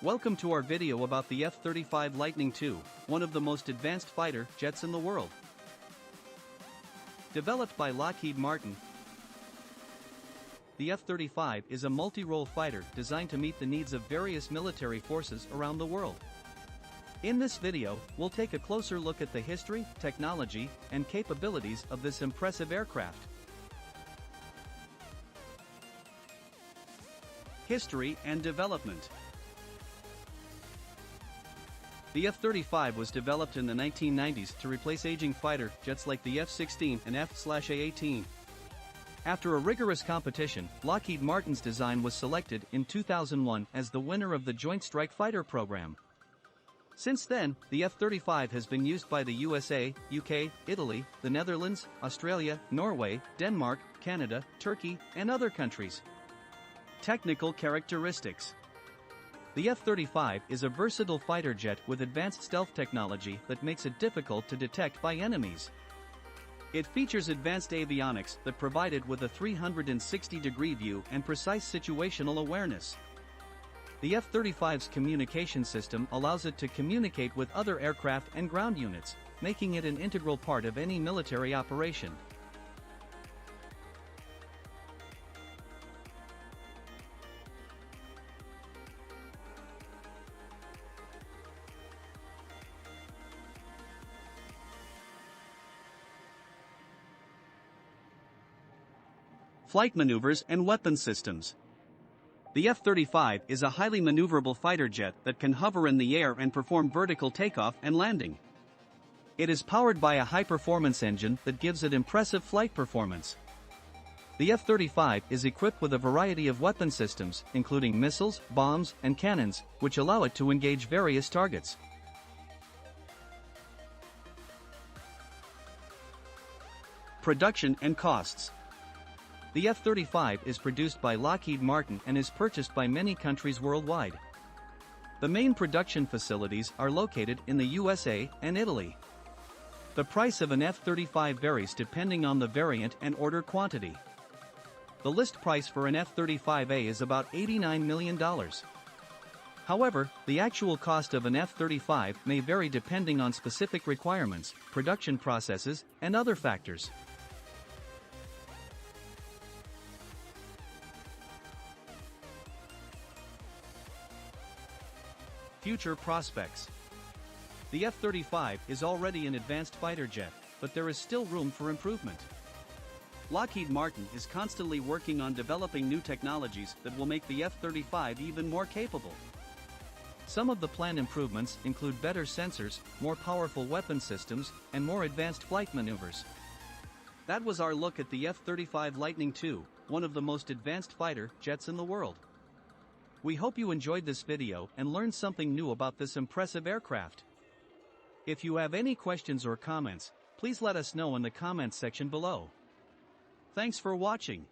Welcome to our video about the F-35 Lightning II, one of the most advanced fighter jets in the world. Developed by Lockheed Martin, the F-35 is a multi-role fighter designed to meet the needs of various military forces around the world. In this video, we'll take a closer look at the history, technology, and capabilities of this impressive aircraft. History and development. The F-35 was developed in the 1990s to replace aging fighter jets like the F-16 and F/A-18. After a rigorous competition, Lockheed Martin's design was selected in 2001 as the winner of the Joint Strike Fighter program. Since then, the F-35 has been used by the USA, UK, Italy, the Netherlands, Australia, Norway, Denmark, Canada, Turkey, and other countries. Technical characteristics. The F-35 is a versatile fighter jet with advanced stealth technology that makes it difficult to detect by enemies. It features advanced avionics that provide it with a 360-degree view and precise situational awareness. The F-35's communication system allows it to communicate with other aircraft and ground units, making it an integral part of any military operation. Flight maneuvers and weapon systems. The F-35 is a highly maneuverable fighter jet that can hover in the air and perform vertical takeoff and landing. It is powered by a high-performance engine that gives it impressive flight performance. The F-35 is equipped with a variety of weapon systems, including missiles, bombs, and cannons, which allow it to engage various targets. Production and costs. The F-35 is produced by Lockheed Martin and is purchased by many countries worldwide. The main production facilities are located in the USA and Italy. The price of an F-35 varies depending on the variant and order quantity. The list price for an F-35A is about $89 million. However, the actual cost of an F-35 may vary depending on specific requirements, production processes, and other factors. Future prospects. The F-35 is already an advanced fighter jet, but there is still room for improvement. Lockheed Martin is constantly working on developing new technologies that will make the F-35 even more capable. Some of the planned improvements include better sensors, more powerful weapon systems, and more advanced flight maneuvers. That was our look at the F-35 Lightning II, one of the most advanced fighter jets in the world. We hope you enjoyed this video and learned something new about this impressive aircraft. If you have any questions or comments, please let us know in the comments section below. Thanks for watching.